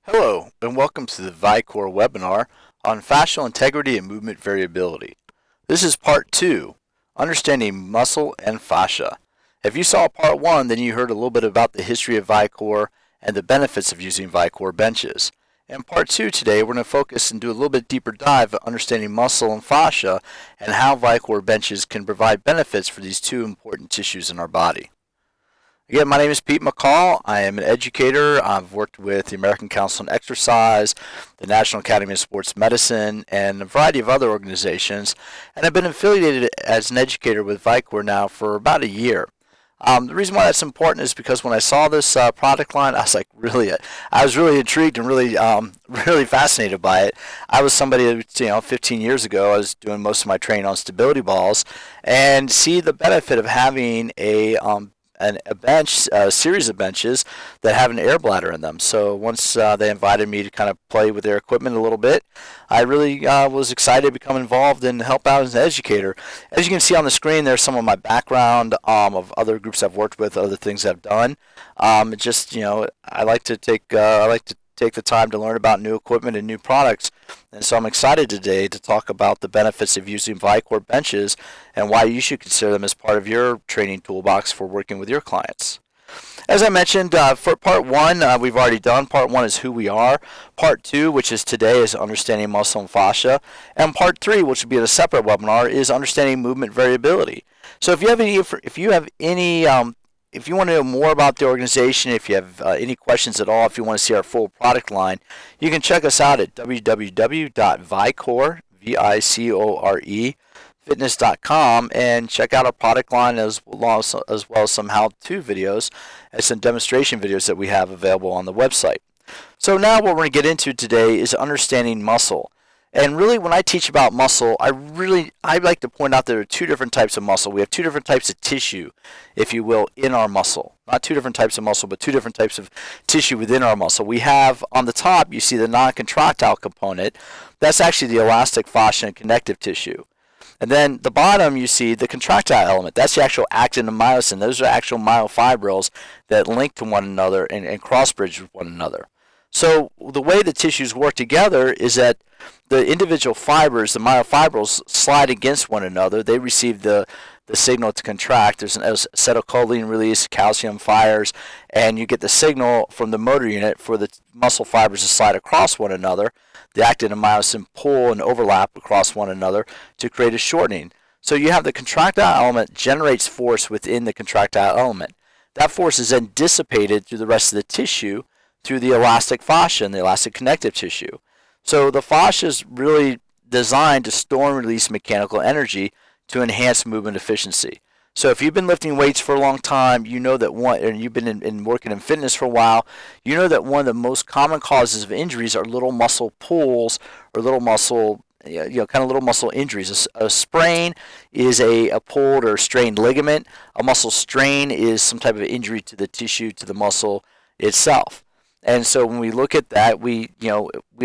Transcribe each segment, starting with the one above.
Hello, and welcome to the Vicor webinar on fascial integrity and movement variability. This is part 2, Understanding Muscle and Fascia. If you saw part 1, then you heard a little bit about the history of Vicor and the benefits of using Vicor benches. In part 2 today, we're going to focus and do a little bit deeper dive at understanding muscle and fascia and how Vicor benches can provide benefits for these two important tissues in our body. Again, my name is Pete McCall. I am an educator. I've worked with the American Council on Exercise, the National Academy of Sports Medicine, and a variety of other organizations. And I've been affiliated as an educator with Vicor now for about a year. The reason why that's important is because when I saw this product line, I was really intrigued and really fascinated by it. I was somebody that, 15 years ago, I was doing most of my training on stability balls, and see the benefit of having a bench, a series of benches that have an air bladder in them. So once they invited me to kind of play with their equipment a little bit, I really was excited to become involved and help out as an educator. As you can see on the screen, there's some of my background of other groups I've worked with, other things I've done. I like to take the time to learn about new equipment and new products. And so I'm excited today to talk about the benefits of using Vicor benches and why you should consider them as part of your training toolbox for working with your clients. As I mentioned, for part 1, we've already done. Part 1 is who we are. Part 2, which is today, is understanding muscle and fascia. And part 3, which will be in a separate webinar, is understanding movement variability. So if you want to know more about the organization, if you have any questions at all, if you want to see our full product line, you can check us out at www.vicor, fitness.com, and check out our product line as well as some how-to videos and some demonstration videos that we have available on the website. So now what we're going to get into today is understanding muscle. And really, when I teach about muscle, I like to point out there are two different types of muscle. We have two different types of tissue, if you will, in our muscle. Not two different types of muscle, but two different types of tissue within our muscle. We have, on the top, you see the non-contractile component. That's actually the elastic, fascia, and connective tissue. And then the bottom, you see the contractile element. That's the actual actin and myosin. Those are actual myofibrils that link to one another and cross-bridge with one another. So the way the tissues work together is that the individual fibers, the myofibrils, slide against one another. They receive the signal to contract. There's an acetylcholine release, calcium fires, and you get the signal from the motor unit for the muscle fibers to slide across one another. The actin and myosin pull and overlap across one another to create a shortening. So you have the contractile element generates force within the contractile element. That force is then dissipated through the rest of the tissue through the elastic fascia and the elastic connective tissue. So the fascia is really designed to store and release mechanical energy to enhance movement efficiency. So if you've been lifting weights for a long time, you know that and you've been working in fitness for a while, you know that one of the most common causes of injuries are little muscle pulls or little muscle injuries. A sprain is a pulled or strained ligament. A muscle strain is some type of injury to the tissue, to the muscle itself. And so when we look at that, we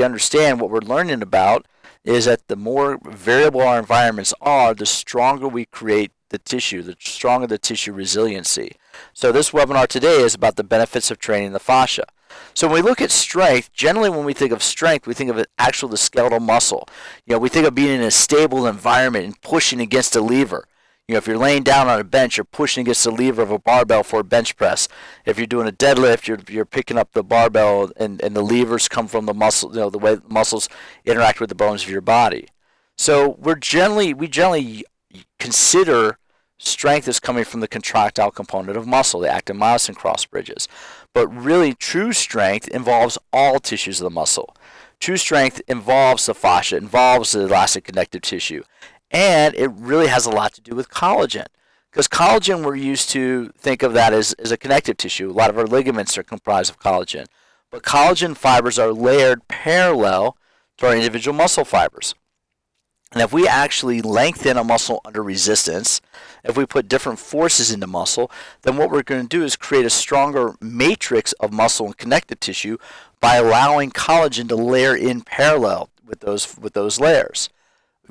understand what we're learning about is that the more variable our environments are, the stronger we create the tissue, the stronger the tissue resiliency. So this webinar today is about the benefits of training the fascia. So when we look at strength, generally when we think of strength, we think of the skeletal muscle. We think of being in a stable environment and pushing against a lever. If you're laying down on a bench, you're pushing against the lever of a barbell for a bench press. If you're doing a deadlift, you're picking up the barbell, and the levers come from the muscle, the way the muscles interact with the bones of your body. So we generally consider strength as coming from the contractile component of muscle, the actin myosin cross bridges. But really, true strength involves all tissues of the muscle. True strength involves the fascia, involves the elastic connective tissue. And it really has a lot to do with collagen. Because collagen, we're used to think of that as a connective tissue. A lot of our ligaments are comprised of collagen. But collagen fibers are layered parallel to our individual muscle fibers. And if we actually lengthen a muscle under resistance, if we put different forces into muscle, then what we're going to do is create a stronger matrix of muscle and connective tissue by allowing collagen to layer in parallel with those layers.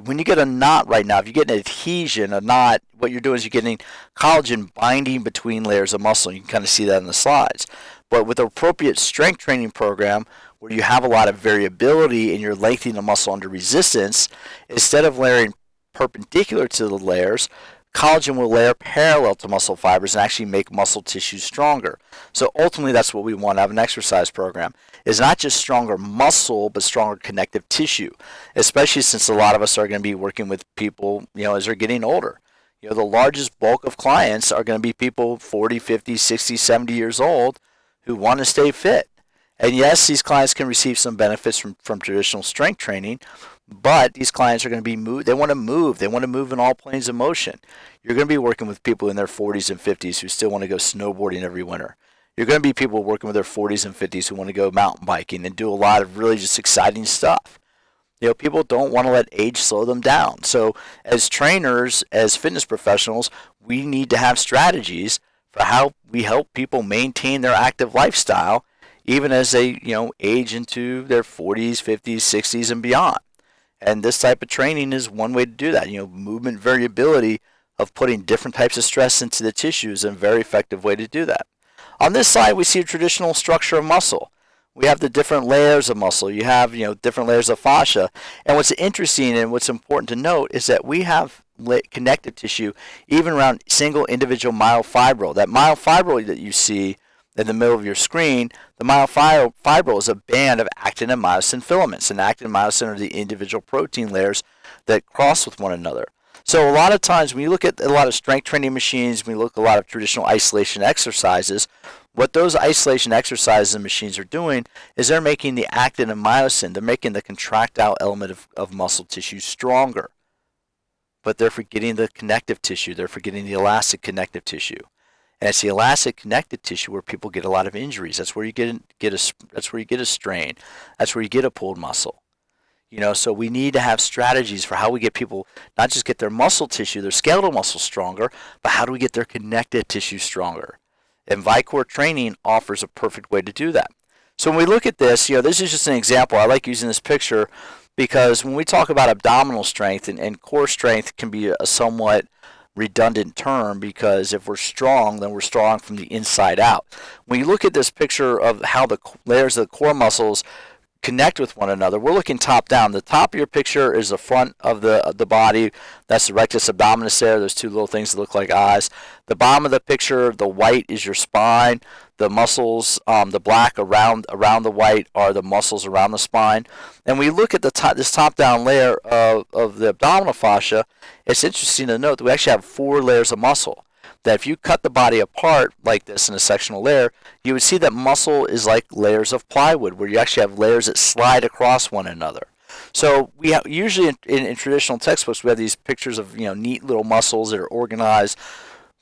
When you get a knot right now, if you get an adhesion, a knot, what you're doing is you're getting collagen binding between layers of muscle. You can kind of see that in the slides. But with the appropriate strength training program, where you have a lot of variability and you're lengthening the muscle under resistance, instead of layering perpendicular to the layers, collagen will layer parallel to muscle fibers and actually make muscle tissue stronger. So ultimately, that's what we want out of an exercise program, is not just stronger muscle, but stronger connective tissue, especially since a lot of us are going to be working with people, as they're getting older. The largest bulk of clients are going to be people 40, 50, 60, 70 years old who want to stay fit. And yes, these clients can receive some benefits from traditional strength training, but these clients are going to be they want to move. They want to move in all planes of motion. You're going to be working with people in their 40s and 50s who still want to go snowboarding every winter. You're going to be people working with their 40s and 50s who want to go mountain biking and do a lot of really just exciting stuff. People don't want to let age slow them down. So as trainers, as fitness professionals, we need to have strategies for how we help people maintain their active lifestyle even as they, age into their 40s, 50s, 60s, and beyond. And this type of training is one way to do that. Movement variability of putting different types of stress into the tissue is a very effective way to do that. On this side, we see a traditional structure of muscle. We have the different layers of muscle. You have, different layers of fascia. And what's interesting and what's important to note is that we have connective tissue even around single individual myofibril. That myofibril that you see in the middle of your screen, the myofibril is a band of actin and myosin filaments. And actin and myosin are the individual protein layers that cross with one another. So a lot of times when you look at a lot of strength training machines, when you look at a lot of traditional isolation exercises, what those isolation exercises and machines are doing is they're making the actin and myosin, they're making the contractile element of muscle tissue stronger. But they're forgetting the connective tissue. They're forgetting the elastic connective tissue. And it's the elastic connective tissue where people get a lot of injuries. That's where you get a strain. That's where you get a pulled muscle. So we need to have strategies for how we get people not just get their muscle tissue, their skeletal muscle stronger, but how do we get their connective tissue stronger? And Vicor training offers a perfect way to do that. So when we look at this, this is just an example. I like using this picture because when we talk about abdominal strength and core strength can be a somewhat redundant term, because if we're strong, then we're strong from the inside out. When you look at this picture of how the layers of the core muscles connect with one another, we're looking top down. The top of your picture is the front of the body. That's the rectus abdominis there. There's two little things that look like eyes. The bottom of the picture, the white, is your spine. The muscles, the black around the white, are the muscles around the spine. And we look at this top-down layer of the abdominal fascia. It's interesting to note that we actually have 4 layers of muscle. That if you cut the body apart like this in a sectional layer, you would see that muscle is like layers of plywood, where you actually have layers that slide across one another. So we have, usually in traditional textbooks, we have these pictures of neat little muscles that are organized.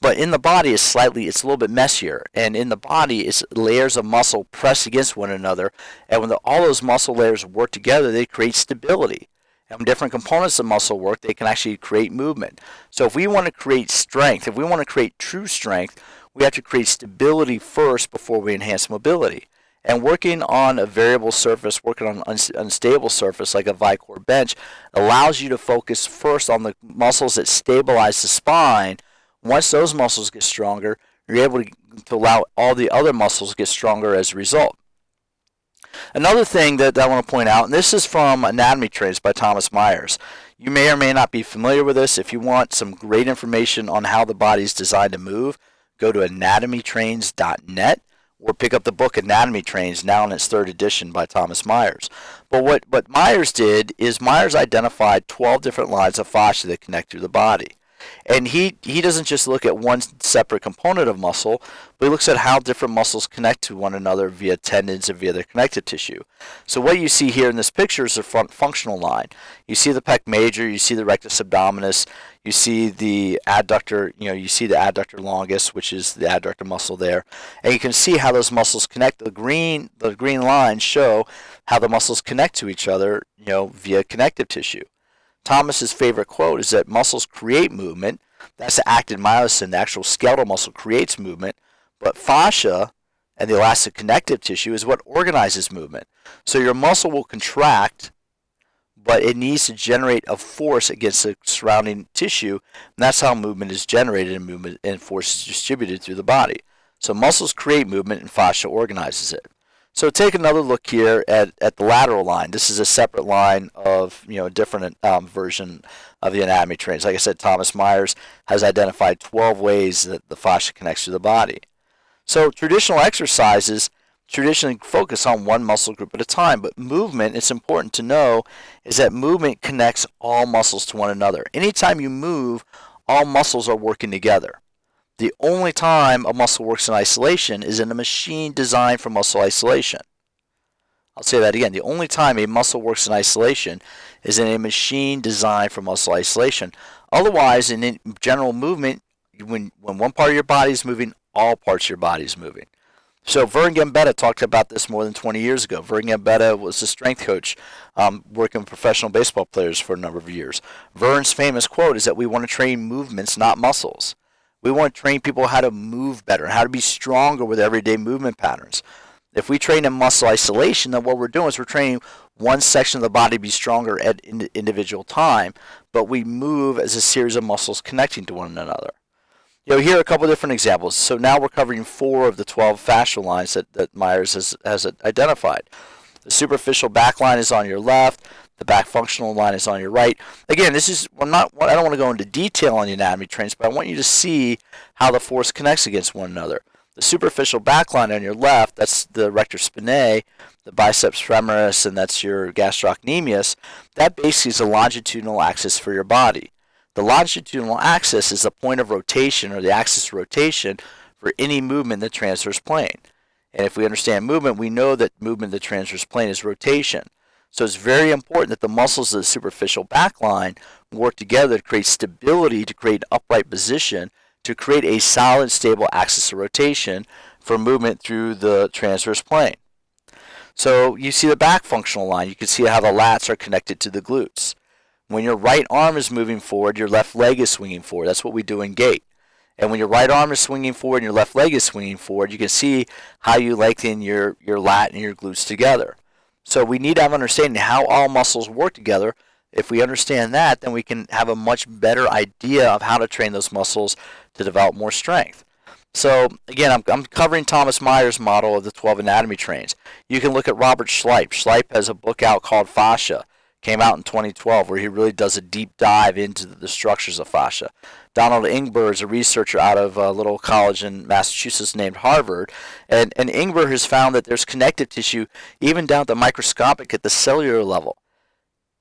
But in the body, it's a little bit messier. And in the body, it's layers of muscle pressed against one another. And when all those muscle layers work together, they create stability. And when different components of muscle work, they can actually create movement. So if we want to create strength, if we want to create true strength, we have to create stability first before we enhance mobility. And working on a variable surface, working on an unstable surface like a Vicor bench, allows you to focus first on the muscles that stabilize the spine. Once those muscles get stronger, you're able to allow all the other muscles to get stronger as a result. Another thing that I want to point out, and this is from Anatomy Trains by Thomas Myers. You may or may not be familiar with this. If you want some great information on how the body is designed to move, go to anatomytrains.net or pick up the book Anatomy Trains, now in its 3rd edition, by Thomas Myers. But what Myers did is Myers identified 12 different lines of fascia that connect through the body. And he doesn't just look at one separate component of muscle, but he looks at how different muscles connect to one another via tendons and via their connective tissue. So what you see here in this picture is the front functional line. You see the pec major, you see the rectus abdominis, you see the adductor, you see the adductor longus, which is the adductor muscle there. And you can see how those muscles connect. The green lines show how the muscles connect to each other, via connective tissue. Thomas's favorite quote is that muscles create movement. That's the actin myosin. The actual skeletal muscle creates movement. But fascia and the elastic connective tissue is what organizes movement. So your muscle will contract, but it needs to generate a force against the surrounding tissue. And that's how movement is generated and movement and force is distributed through the body. So muscles create movement and fascia organizes it. So take another look here at the lateral line. This is a separate line of a different version of the anatomy trains. Like I said, Thomas Myers has identified 12 ways that the fascia connects to the body. So traditional exercises traditionally focus on one muscle group at a time, but movement, it's important to know, is that movement connects all muscles to one another. Anytime you move, all muscles are working together. The only time a muscle works in isolation is in a machine designed for muscle isolation. I'll say that again. The only time a muscle works in isolation is in a machine designed for muscle isolation. Otherwise, in general movement, when one part of your body is moving, all parts of your body is moving. So Vern Gambetta talked about this more than 20 years ago. Vern Gambetta was a strength coach working with professional baseball players for a number of years. Vern's famous quote is that we want to train movements, not muscles. We want to train people how to move better, how to be stronger with everyday movement patterns. If we train in muscle isolation, then what we're doing is we're training one section of the body to be stronger at individual time, but we move as a series of muscles connecting to one another. Here are a couple different examples. So now we're covering 4 of the 12 fascial lines that Myers has identified. The superficial back line is on your left. The back functional line is on your right. Again, I don't want to go into detail on the anatomy trains, but I want you to see how the force connects against one another. The superficial back line on your left, that's the rectus spinae, the biceps femoris, and that's your gastrocnemius. That basically is a longitudinal axis for your body. The longitudinal axis is the point of rotation, or the axis of rotation, for any movement in the transverse plane. And if we understand movement, we know that movement in the transverse plane is rotation. So it's very important that the muscles of the superficial back line work together to create stability, to create an upright position, to create a solid, stable axis of rotation for movement through the transverse plane. So you see the back functional line. You can see how the lats are connected to the glutes. When your right arm is moving forward, your left leg is swinging forward. That's what we do in gait. And when your right arm is swinging forward and your left leg is swinging forward, you can see how you lengthen your lat and your glutes together. So we need to have understanding how all muscles work together. If we understand that, then we can have a much better idea of how to train those muscles to develop more strength. So again, I'm covering Thomas Myers' model of the 12 anatomy trains. You can look at Robert Schleip. Schleip has a book out called Fascia. Came out in 2012, where he really does a deep dive into the structures of fascia. Donald Ingber is a researcher out of a little college in Massachusetts named Harvard, and Ingber has found that there's connective tissue even down to microscopic at the cellular level.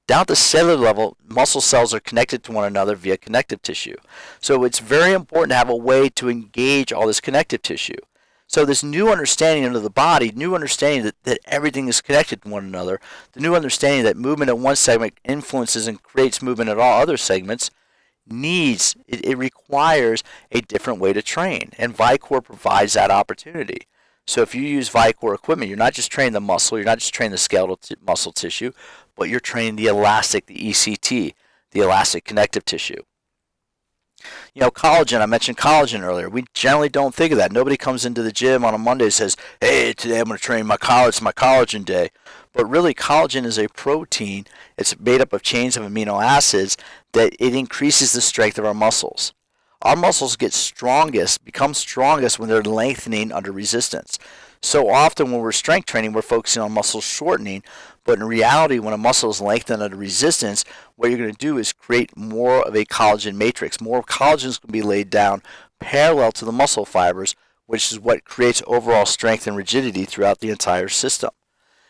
Down at the cellular level, muscle cells are connected to one another via connective tissue. So it's very important to have a way to engage all this connective tissue. So this new understanding of the body, new understanding that everything is connected to one another, the new understanding that movement in one segment influences and creates movement in all other segments, it requires a different way to train. And Vicor provides that opportunity. So if you use Vicor equipment, you're not just training the muscle, you're not just training the skeletal muscle tissue, but you're training the elastic, the ECT, the elastic connective tissue. Collagen, I mentioned collagen earlier. We generally don't think of that. Nobody comes into the gym on a Monday and says, hey, today I'm going to train my collagen, it's my collagen day. But really, collagen is a protein. It's made up of chains of amino acids that it increases the strength of our muscles. Our muscles become strongest when they're lengthening under resistance. So often when we're strength training, we're focusing on muscle shortening, but in reality, when a muscle is lengthened under resistance, what you're going to do is create more of a collagen matrix. More collagen is going to be laid down parallel to the muscle fibers, which is what creates overall strength and rigidity throughout the entire system.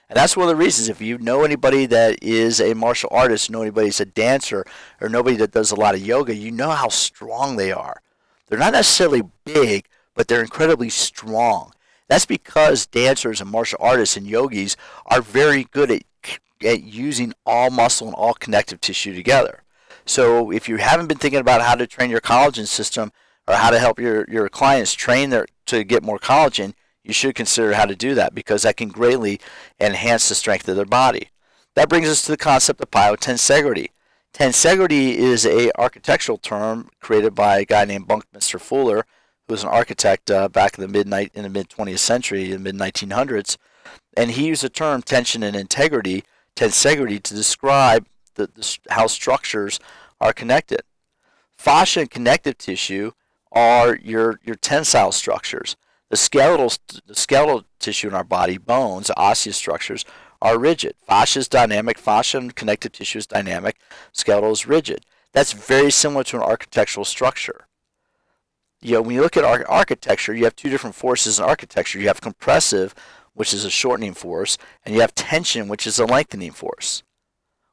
And that's one of the reasons, if you know anybody that is a martial artist, know anybody that's a dancer, or nobody that does a lot of yoga, you know how strong they are. They're not necessarily big, but they're incredibly strong. That's because dancers and martial artists and yogis are very good at using all muscle and all connective tissue together. So if you haven't been thinking about how to train your collagen system or how to help your clients train to get more collagen, you should consider how to do that, because that can greatly enhance the strength of their body. That brings us to the concept of pyotensegrity. Tensegrity is an architectural term created by a guy named Buckminster Fuller, who was an architect back in the mid-20th century, in the mid-1900s, and he used the term tension and integrity, tensegrity, to describe how structures are connected. Fascia and connective tissue are your tensile structures. The skeletal tissue in our body, bones, osseous structures, are rigid. Fascia is dynamic. Fascia and connective tissue is dynamic. Skeletal is rigid. That's very similar to an architectural structure. When you look at architecture, you have two different forces in architecture. You have compressive, which is a shortening force, and you have tension, which is a lengthening force.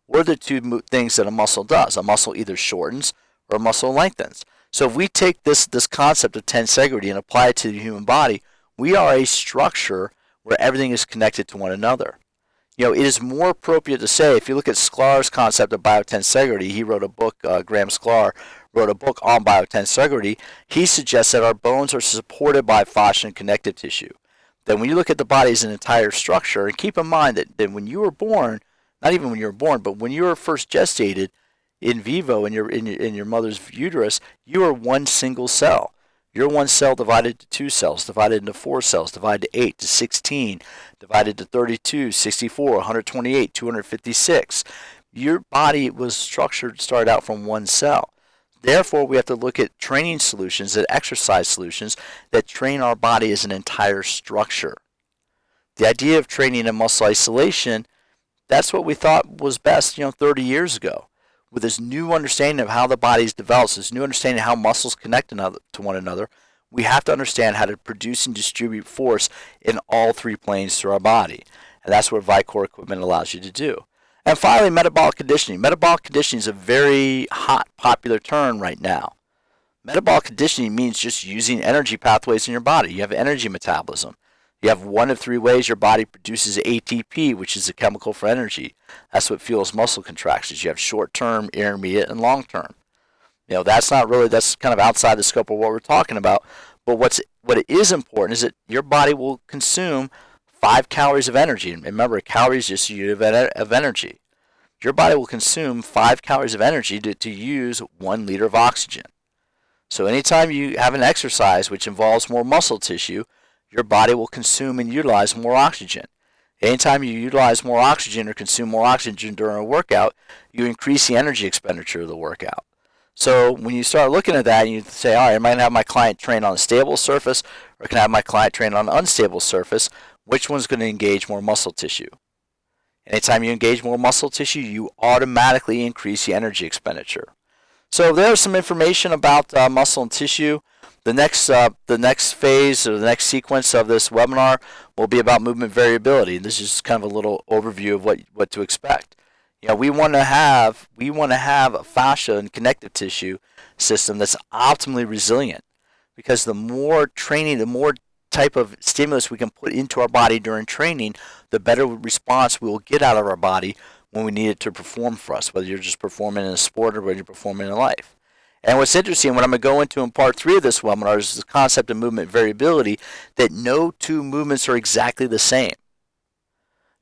What are the two things that a muscle does? A muscle either shortens or a muscle lengthens. So if we take this concept of tensegrity and apply it to the human body, we are a structure where everything is connected to one another. It is more appropriate to say, if you look at Sklar's concept of biotensegrity, he wrote a book, Graham Sklar wrote a book on biotensegrity, he suggests that our bones are supported by fascia and connective tissue. Then when you look at the body as an entire structure, and keep in mind that when you were born, not even when you were born, but when you were first gestated in vivo in your mother's uterus, you are one single cell. You're one cell divided to 2 cells, divided into 4 cells, divided to 8, to 16, divided to 32, 64, 128, 256. Your body was started out from one cell. Therefore, we have to look at training solutions, at exercise solutions that train our body as an entire structure. The idea of training in muscle isolation, that's what we thought was best, 30 years ago. With this new understanding of how the body develops, this new understanding of how muscles connect to one another, we have to understand how to produce and distribute force in all 3 planes through our body. And that's what Vicor equipment allows you to do. And finally, metabolic conditioning. Metabolic conditioning is a very hot, popular term right now. Metabolic conditioning means just using energy pathways in your body. You have energy metabolism. You have one of 3 ways your body produces ATP, which is a chemical for energy. That's what fuels muscle contractions. You have short-term, intermediate, and long-term. That's kind of outside the scope of what we're talking about. But what is important is that your body will consume 5 calories of energy. And remember, a calorie is just a unit of energy. Your body will consume 5 calories of energy to use 1 liter of oxygen. So anytime you have an exercise which involves more muscle tissue, your body will consume and utilize more oxygen. Anytime you utilize more oxygen or consume more oxygen during a workout, you increase the energy expenditure of the workout. So when you start looking at that, you say, all right, am I going to have my client train on a stable surface, or can I have my client train on an unstable surface? Which one's going to engage more muscle tissue? Anytime you engage more muscle tissue, you automatically increase the energy expenditure. So there's some information about muscle and tissue. The next phase or the next sequence of this webinar will be about movement variability. This is kind of a little overview of what to expect. We want to have a fascia and connective tissue system that's optimally resilient, because the more training, the more type of stimulus we can put into our body during training, the better response we will get out of our body when we need it to perform for us, whether you're just performing in a sport or whether you're performing in life. And what's interesting, what I'm going to go into in part 3 of this webinar, is the concept of movement variability, that no 2 movements are exactly the same.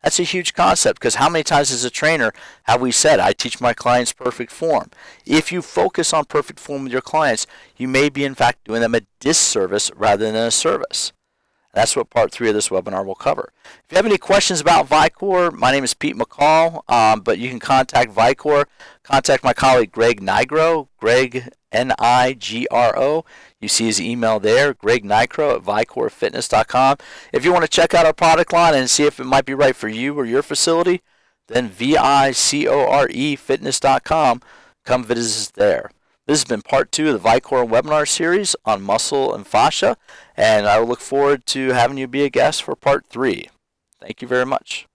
That's a huge concept, because how many times as a trainer have we said, I teach my clients perfect form? If you focus on perfect form with your clients, you may be in fact doing them a disservice rather than a service. That's what part 3 of this webinar will cover. If you have any questions about Vicor, my name is Pete McCall, but you can contact Vicor. Contact my colleague Greg Nigro, Greg Nigro. You see his email there, Greg Nigro at VicorFitness.com. If you want to check out our product line and see if it might be right for you or your facility, then ViCorefitness.com. Come visit us there. This has been part 2 of the Vicor webinar series on muscle and fascia, and I will look forward to having you be a guest for part 3. Thank you very much.